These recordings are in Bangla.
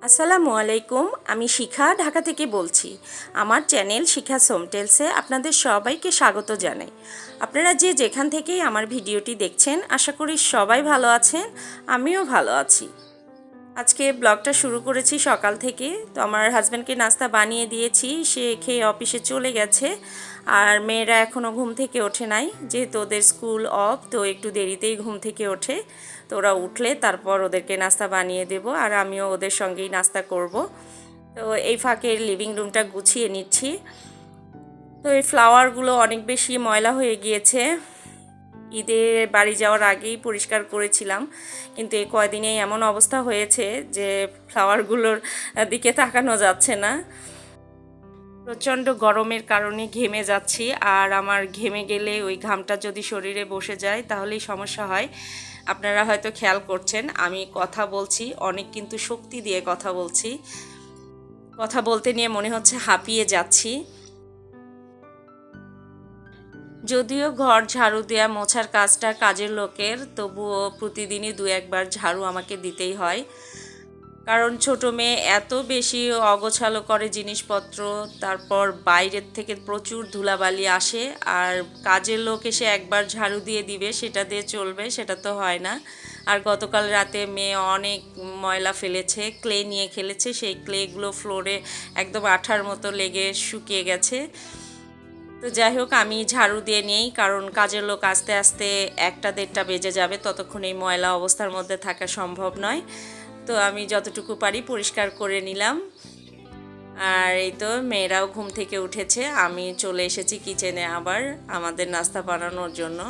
আসসালামু আলাইকুম। আমি শিখা ঢাকা থেকে বলছি। আমার চ্যানেল শিখা সোমটেলসে আপনাদের সবাইকে স্বাগত জানাই। আপনারা যে যেখান থেকেই আমার ভিডিওটি দেখছেন, আশা করি সবাই ভালো আছেন, আমিও ভালো আছি। আজকে ব্লগটা শুরু করেছি সকাল থেকে। তো আমার হাজব্যান্ডকে নাস্তা বানিয়ে দিয়েছি, সে খেয়ে অফিসে চলে গেছে। আর মেয়েরা এখনও ঘুম থেকে ওঠে নাই, যেহেতু ওদের স্কুল অফ, তো একটু দেরিতেই ঘুম থেকে ওঠে। তো ওরা উঠলে তারপর ওদেরকে নাস্তা বানিয়ে দেব, আর আমিও ওদের সঙ্গেই নাস্তা করব। তো এই ফাঁকে লিভিং রুমটা গুছিয়ে নিচ্ছি। তো এই ফ্লাওয়ারগুলো অনেক বেশি ময়লা হয়ে গিয়েছে, ঈদে বাড়ি যাওয়ার আগেই পরিষ্কার করেছিলাম, কিন্তু এই কয়দিনেই এমন অবস্থা হয়েছে যে ফ্লাওয়ারগুলোর দিকে তাকানো যাচ্ছে না। প্রচণ্ড গরমের কারণে ঘেমে যাচ্ছি, আর আমার ঘেমে গেলে ওই ঘামটা যদি শরীরে বসে যায় তাহলেই সমস্যা হয়। আপনারা হয়তো খেয়াল করছেন, আমি কথা বলছি অনেক কিন্তু শক্তি দিয়ে কথা বলছি, কথা বলতে নিয়ে মনে হচ্ছে হাঁপিয়ে যাচ্ছি। যদিও ঘর ঝাড়ু দেওয়া মোছার কাজটা কাজের লোকের, তবুও প্রতিদিনই দু একবার ঝাড়ু আমাকে দিতেই হয়। কারণ ছোট মেয়ে এত বেশি অগোছালো করে জিনিসপত্র, তারপর বাইরের থেকে প্রচুর ধুলাবালি আসে, আর কাজের লোক এসে একবার ঝাড়ু দিয়ে দিবে সেটা দিয়ে চলবে, সেটা তো হয় না। আর গতকাল রাতে মেয়ে অনেক ময়লা ফেলেছে, ক্লে নিয়ে খেলেছে, সেই ক্লেগুলো ফ্লোরে একদম আঠার মতো লেগে শুকিয়ে গেছে। তো যাই হোক, আমি ঝাড়ু দিয়ে নিই, কারণ কাজের লোক আস্তে আস্তে 1টা 1:30 বেজে যাবে, ততক্ষণ এই ময়লা অবস্থার মধ্যে থাকা সম্ভব নয়। তো আমি যতটুকু পারি পরিষ্কার করে নিলাম। আর এই তো মেয়েরাও ঘুম থেকে উঠেছে, আমি চলে এসেছি কিচেনে আবার আমাদের নাস্তা বানানোর জন্য।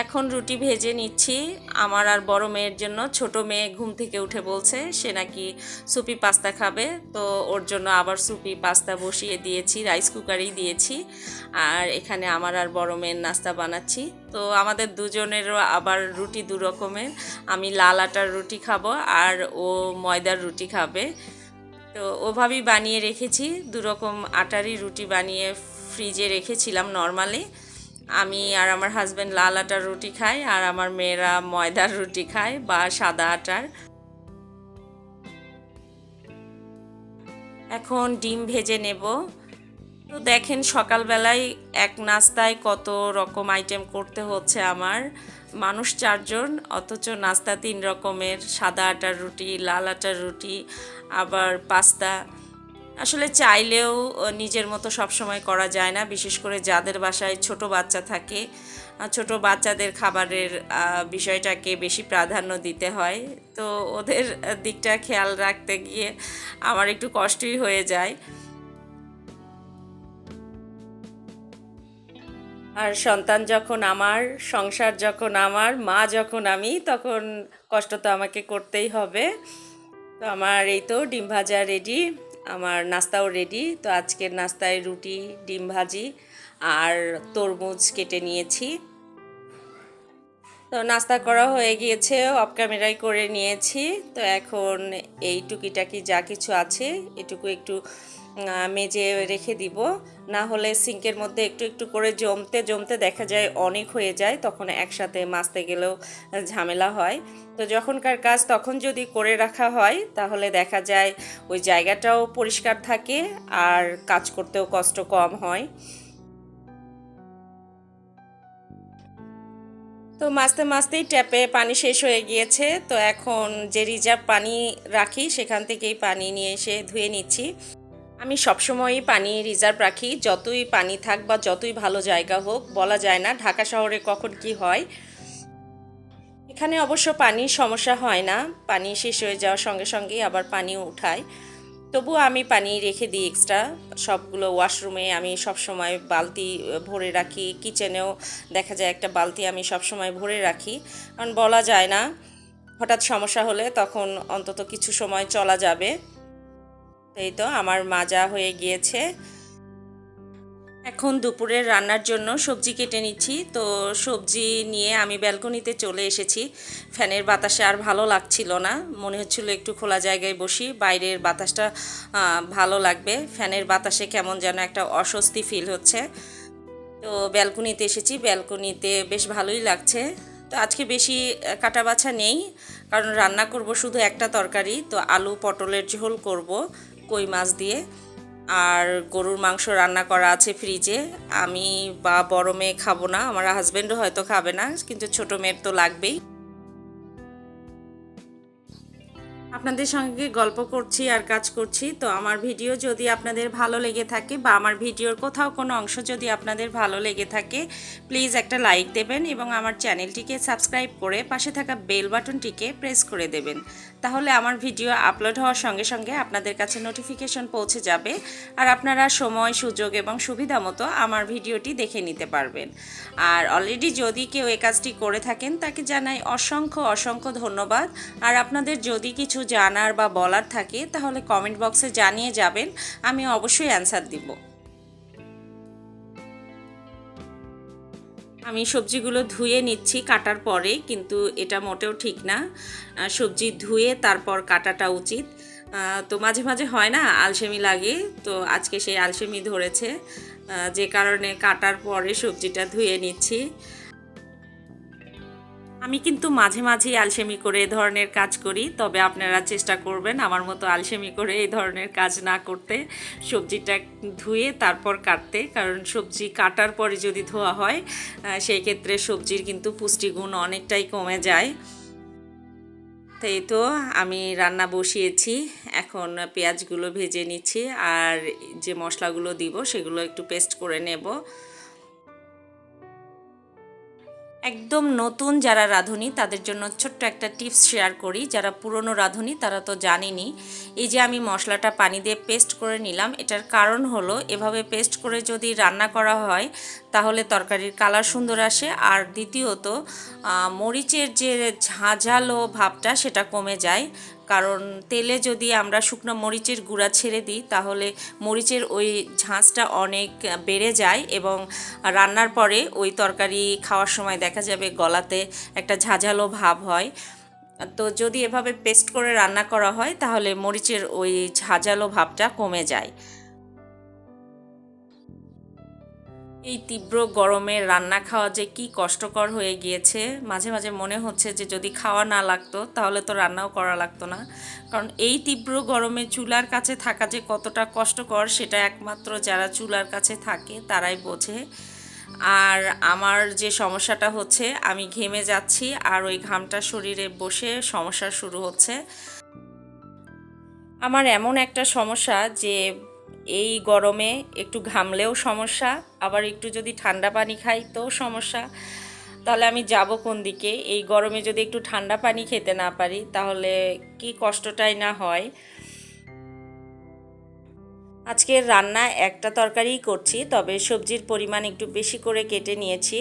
এখন রুটি ভেজে নিচ্ছি আমার আর বড় মেয়ের জন্য। ছোট মেয়ে ঘুম থেকে উঠে বলছে সে নাকি সুপি পাস্তা খাবে, তো ওর জন্য আবার সুপি পাস্তা বসিয়ে দিয়েছি, রাইস কুকারেই দিয়েছি। আর এখানে আমার আর বড় মেয়ের নাস্তা বানাচ্ছি। তো আমাদের দুজনেরও আবার রুটি দু রকমের, আমি লাল আটার রুটি খাবো আর ও ময়দার রুটি খাবে। তো ওভাবেই বানিয়ে রেখেছি, দু রকম আটারই রুটি বানিয়ে ফ্রিজে রেখেছিলাম নর্মালি। আমি আর আমার হাজব্যান্ড লাল আটার রুটি খাই, আর আমার মেয়েরা ময়দার রুটি খায় বা সাদা আটার। এখন ডিম ভেজে নেব। তো দেখেন সকালবেলায় এক নাস্তায় কত রকম আইটেম করতে হচ্ছে আমার। মানুষ 4 জন, অথচ নাস্তা 3 রকমের, সাদা আটার রুটি, লাল আটার রুটি, আবার পাস্তা। আসলে চাইলেও নিজের মতো সব সময় করা যায় না, বিশেষ করে যাদের বাসায় ছোট বাচ্চা থাকে। ছোট বাচ্চাদের খাবারের বিষয়টাকে বেশি প্রাধান্য দিতে হয়। তো ওদের দিকটা খেয়াল রাখতে গিয়ে আমার একটু কষ্টই হয়ে যায়। আর সন্তান যখন আমার, সংসার যখন আমার, মা যখন আমি, তখন কষ্ট তো আমাকে করতেই হবে। তো আমার এই তো ডিম ভাজা রেডি, আমার নাস্তাও রেডি। তো আজকের নাস্তায় রুটি, ডিম ভাজি আর তরমুজ কেটে নিয়েছি। তো নাস্তা করা হয়ে গিয়েছে, অফ ক্যামেরায় করে নিয়েছি। তো এখন এই টুকিটাকি যা কিছু আছে এটুকু একটু মেজে রেখে দিব, না হলে সিঙ্কের মধ্যে একটু একটু করে জমতে জমতে দেখা যায় অনেক হয়ে যায়, তখন একসাথে মাজতে গেলেও ঝামেলা হয়। তো যখনকার কাজ তখন যদি করে রাখা হয় তাহলে দেখা যায় ওই জায়গাটাও পরিষ্কার থাকে আর কাজ করতেও কষ্ট কম হয়। তো মাঝতে মাঝতেই ট্যাপে পানি শেষ হয়ে গিয়েছে, তো এখন যে রিজার্ভ পানি রাখি সেখান থেকেই পানি নিয়ে এসে ধুয়ে নিচ্ছি। আমি সবসময়ই পানি রিজার্ভ রাখি, যতই পানি থাক বা যতই ভালো জায়গা হোক, বলা যায় না ঢাকা শহরে কখন কি হয়। এখানে অবশ্য পানির সমস্যা হয় না, পানি শেষ হয়ে যাওয়ার সঙ্গে সঙ্গেই আবার পানিও উঠায়। তবুও আমি পানি রেখে দিই এক্সট্রা। সবগুলো ওয়াশরুমে আমি সবসময় বালতি ভরে রাখি, কিচেনেও দেখা যায় একটা বালতি আমি সবসময় ভরে রাখি, কারণ বলা যায় না হঠাৎ সমস্যা হলে তখন অন্তত কিছু সময় চলা যাবে। এই তো আমার মাজা হয়ে গিয়েছে। এখন দুপুরের রান্নার জন্য সবজি কেটে নিচ্ছি। তো সবজি নিয়ে আমি ব্যালকনিতে চলে এসেছি। ফ্যানের বাতাসে আর ভালো লাগছিল না, মনে হচ্ছিল একটু খোলা জায়গায় বসি, বাইরের বাতাসটা ভালো লাগবে। ফ্যানের বাতাসে কেমন যেন একটা অস্বস্তি ফিল হচ্ছে। তো ব্যালকনিতে এসেছি, ব্যালকনিতে বেশ ভালোই লাগছে। তো আজকে বেশি কাটা বাছা নেই, কারণ রান্না করব শুধু একটা তরকারি। তো আলু পটলের ঝোল করব কই মাছ দিয়ে, আর গরুর মাংস রান্না করা আছে ফ্রিজে। আমি বা বড় মেয়ে খাবো না, আমার হাজবেন্ডও হয়তো খাবে না, কিন্তু ছোট মেয়ের তো লাগবেই। আপনাদের সঙ্গে গল্প করছি আর কাজ করছি। তো আমার ভিডিও যদি আপনাদের ভালো লেগে থাকে বা আমার ভিডিওর কোথাও কোনো অংশ যদি আপনাদের ভালো লেগে থাকে, প্লিজ একটা লাইক দেবেন এবং আমার চ্যানেলটিকে সাবস্ক্রাইব করে পাশে থাকা বেল বাটনটিকে প্রেস করে দেবেন। তাহলে আমার ভিডিও আপলোড হওয়ার সঙ্গে সঙ্গে আপনাদের কাছে নোটিফিকেশন পৌঁছে যাবে, আর আপনারা সময় সুযোগ এবং সুবিধা মতো আমার ভিডিওটি দেখে নিতে পারবেন। আর অলরেডি যদি কেউ এই কাজটি করে থাকেন, তাকে জানাই অসংখ্য অসংখ্য ধন্যবাদ। আর আপনাদের যদি কিছু জানার বা বলার থাকে, তাহলে কমেন্ট বক্সে জানিয়ে যাবেন, আমি অবশ্যই অ্যান্সার দিব। আমি সবজিগুলো ধুয়ে নিচ্ছি কাটার পরে, কিন্তু এটা মোটেও ঠিক না। সবজি ধুয়ে তারপর কাটাটা উচিত। তো মাঝে মাঝে হয় না, আলসেমি লাগে, তো আজকে সেই আলসেমি ধরেছে, যে কারণে কাটার পরে সবজিটা ধুয়ে নিচ্ছি। আমি কিন্তু মাঝে মাঝেই আলসেমি করে এই ধরনের কাজ করি, তবে আপনারা চেষ্টা করবেন আমার মতো আলসেমি করে এই ধরনের কাজ না করতে, সবজিটা ধুয়ে তারপর কাটতে। কারণ সবজি কাটার পরে যদি ধোয়া হয়, সেই ক্ষেত্রে সবজির কিন্তু পুষ্টিগুণ অনেকটাই কমে যায়। তাই তো আমি রান্না বসিয়েছি, এখন পেঁয়াজগুলো ভেজে নিচ্ছি, আর যে মশলাগুলো দিব সেগুলো একটু পেস্ট করে নেব। একদম নতুন যারা রাঁধুনি তাদের জন্য ছোট্ট একটা টিপস শেয়ার করি। যারা পুরনো রাঁধুনি তারা তো জানেনই। এই যে আমি মশলাটা পানি দিয়ে পেস্ট করে নিলাম, এটার কারণ হলো এভাবে পেস্ট করে যদি রান্না করা হয় তাহলে তরকারির কালার সুন্দর আসে, আর দ্বিতীয়ত মরিচের যে ঝাঁঝালো ভাবটা সেটা কমে যায়। কারণ তেলে যদি আমরা শুকনো মরিচের গুঁড়া ছেড়ে দিই, তাহলে মরিচের ওই ঝাঁঝটা অনেক বেড়ে যায় এবং রান্নার পরে ওই তরকারি খাওয়ার সময় দেখা যাবে গলাতে একটা ঝাঁঝালো ভাব হয়। তো যদি এভাবে পেস্ট করে রান্না করা হয় তাহলে মরিচের ওই ঝাঁঝালো ভাবটা কমে যায়। এই তীব্র গরমে রান্না খাওয়া যে কি কষ্টকর হয়ে গিয়েছে, মাঝে মাঝে মনে হচ্ছে যে যদি খাওয়া না লাগতো তাহলে তো রান্নাও করা লাগতো না। কারণ এই তীব্র গরমে চুলার কাছে থাকা যে কতটা কষ্টকর, সেটা একমাত্র যারা চুলার কাছে থাকে তারাই বোঝে। আর আমার যে সমস্যাটা হচ্ছে, আমি ঘেমে যাচ্ছি আর ওই ঘামটা শরীরে বসে সমস্যা শুরু হচ্ছে। আমার এমন একটা সমস্যা যে এই গরমে একটু ঘামলেও সমস্যা, আবার একটু যদি ঠান্ডা পানি খাই তো সমস্যা। তাহলে আমি যাব কোন দিকে? এই গরমে যদি একটু ঠান্ডা পানি খেতে না পারি তাহলে কি কষ্টটাই না হয়। আজকের রান্না একটা তরকারিই করছি, তবে সবজির পরিমাণ একটু বেশি করে কেটে নিয়েছি,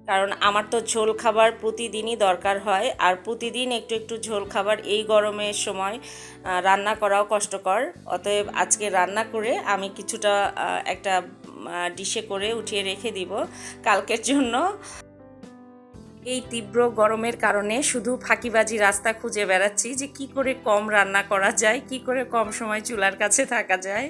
কারণ আমার তো ঝোল খাবার প্রতিদিনই দরকার হয়, আর প্রতিদিন একটু একটু ঝোল খাবার এই গরমের সময় রান্না করাও কষ্টকর। অতএব আজকে রান্না করে আমি কিছুটা একটা ডিশে করে উঠিয়ে রেখে দিব কালকের জন্য। এই তীব্র গরমের কারণে শুধু ফাঁকিবাজি রাস্তা খুঁজে বেড়াচ্ছি যে কি করে কম রান্না করা যায়, কি করে কম সময় চুলার কাছে থাকা যায়।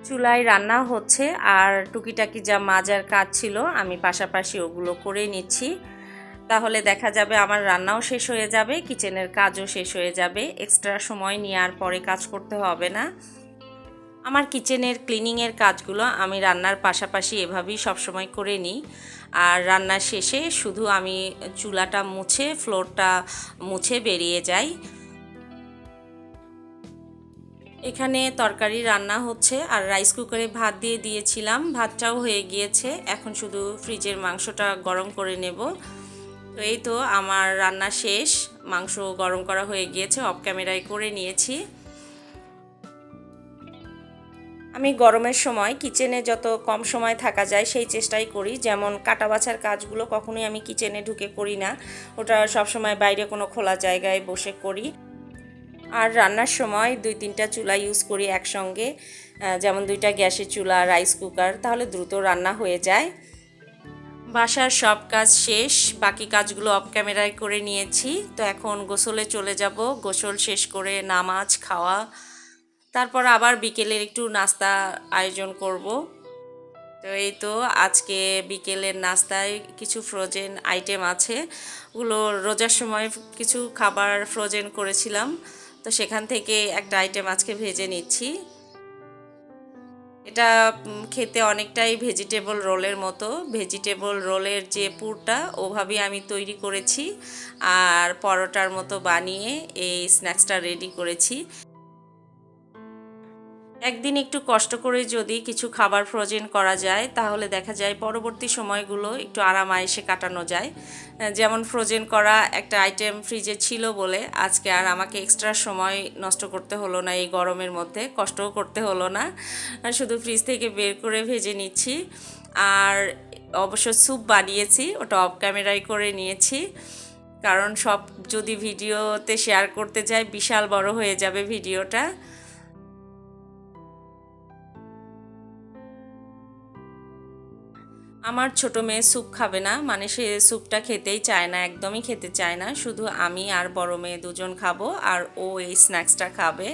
চুলায় রান্না হচ্ছে, আর টুকিটাকি যা মাজার কাজ ছিল আমি পাশাপাশি ওগুলো করে নিচ্ছি। তাহলে দেখা যাবে আমার রান্নাও শেষ হয়ে যাবে, কিচেনের কাজও শেষ হয়ে যাবে, এক্সট্রা সময় নিয়ে আর পরে কাজ করতে হবে না। আমার কিচেনের ক্লিনিংয়ের কাজগুলো আমি রান্নার পাশাপাশি এভাবেই সবসময় করে নিই। আর রান্নার শেষে শুধু আমি চুলাটা মুছে ফ্লোরটা মুছে বেরিয়ে যাই। এখানে তরকারি রান্না হচ্ছে, আর রাইস কুকারে ভাত দিয়ে দিয়েছিলাম, ভাতটাও হয়ে গিয়েছে। এখন শুধু ফ্রিজের মাংসটা গরম করে নেব। তো এই তো আমার রান্না শেষ, মাংস গরম করা হয়ে গিয়েছে, অফ ক্যামেরায় করে নিয়েছি। আমি গরমের সময় কিচেনে যত কম সময় থাকা যায় সেই চেষ্টাই করি। যেমন কাটা বাছার কাজগুলো কখনোই আমি কিচেনে ঢুকে করি না, ওটা সবসময় বাইরে কোনো খোলা জায়গায় বসে করি। আর রান্নার সময় 2-3টা চুলা ইউজ করি একসঙ্গে, যেমন 2টা গ্যাসের চুলা, রাইস কুকার, তাহলে দ্রুত রান্না হয়ে যায়। বাসার সব কাজ শেষ, বাকি কাজগুলো অফ ক্যামেরায় করে নিয়েছি। তো এখন গোসলে চলে যাব, গোসল শেষ করে নামাজ খাওয়া, তারপর আবার বিকেলের একটু নাস্তা আয়োজন করব। তো এই তো আজকে বিকেলের নাস্তায় কিছু ফ্রোজেন আইটেম আছে, ওগুলো রোজার সময় কিছু খাবার ফ্রোজেন করেছিলাম, তো সেখান থেকে একটা আইটেম আজকে ভেজে নিচ্ছি। এটা খেতে অনেকটাই ভেজিটেবল রোলের মতো। ভেজিটেবল রোলের যে পুরটা ওভাবেই আমি তৈরি করেছি, আর পরোটার মতো বানিয়ে এই স্ন্যাক্সটা রেডি করেছি। একদিন একটু কষ্ট করে যদি কিছু খাবার ফ্রোজেন করা যায় তাহলে দেখা যায় পরবর্তী সময়গুলো একটু আরামায়েশে কাটানো যায়। যেমন ফ্রোজেন করা একটা আইটেম ফ্রিজে ছিল বলে আজকে আর আমাকে এক্সট্রা সময় নষ্ট করতে হলো না, এই গরমের মধ্যে কষ্টও করতে হলো না, শুধু ফ্রিজ থেকে বের করে ভেজে নিচ্ছি। আর অবশ্য স্যুপ বানিয়েছি, ওটা অফ ক্যামেরায় করে নিয়েছি, কারণ সব যদি ভিডিওতে শেয়ার করতে যাই বিশাল বড় হয়ে যাবে ভিডিওটা। আমার ছোট মেয়ে স্যুপ খাবে না, মানে সে স্যুপটা খেতেই চায় না, একদমই খেতে চায় না। শুধু আমি আর বড় মেয়ে দুজন খাবো, আর ও এই স্ন্যাক্সটা খাবে।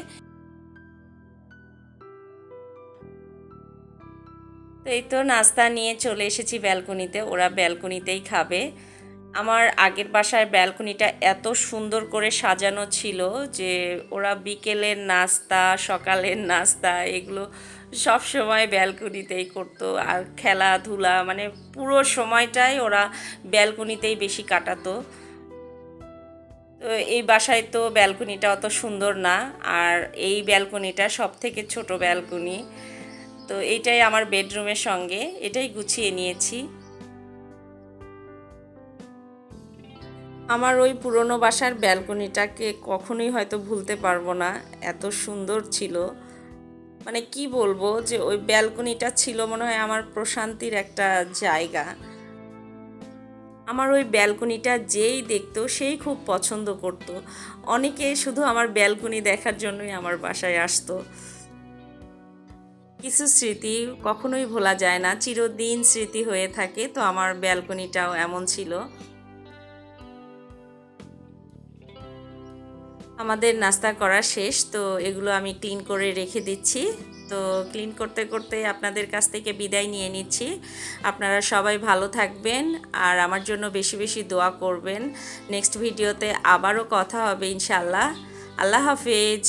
তো এই তো নাস্তা নিয়ে চলে এসেছি ব্যালকনিতে, ওরা ব্যালকনিতেই খাবে। আমার আগের বাসায় ব্যালকনিটা এত সুন্দর করে সাজানো ছিল যে ওরা বিকেলের নাস্তা, সকালের নাস্তা এগুলো সব সময় ব্যালকনিতেই করতো, আর খেলাধুলা মানে পুরো সময়টাই ওরা ব্যালকনিতেই বেশি কাটাতো। তো এই বাসায় তো ব্যালকনিটা অত সুন্দর না, আর এই ব্যালকনিটা সব থেকে ছোট ব্যালকনি। তো এইটাই আমার বেডরুমের সঙ্গে, এটাই গুছিয়ে নিয়েছি। আমার ওই পুরনো বাসার ব্যালকনিটাকে কখনোই হয়তো ভুলতে পারবো না, এত সুন্দর ছিল। মানে কি বলবো, যে ওই ব্যালকনিটা ছিল মনে হয় আমার প্রশান্তির একটা জায়গা। আমার ওই ব্যালকনিটা যেই দেখতো সেই খুব পছন্দ করতো। অনেকে শুধু আমার ব্যালকনি দেখার জন্যই আমার বাসায় আসতো। কিছু স্মৃতি কখনোই ভোলা যায় না, চিরদিন স্মৃতি হয়ে থাকে। তো আমার ব্যালকনিটাও এমন ছিল। আমাদের নাস্তা করা শেষ, তো এগুলো আমি ক্লিন করে রেখে দিচ্ছি। তো ক্লিন করতে করতে আপনাদের কাছ থেকে বিদায় নিয়ে নিচ্ছি। আপনারা সবাই ভালো থাকবেন আর আমার জন্য বেশি বেশি দোয়া করবেন। নেক্সট ভিডিওতে আবারও কথা হবে ইনশাল্লাহ। আল্লাহ হাফেজ।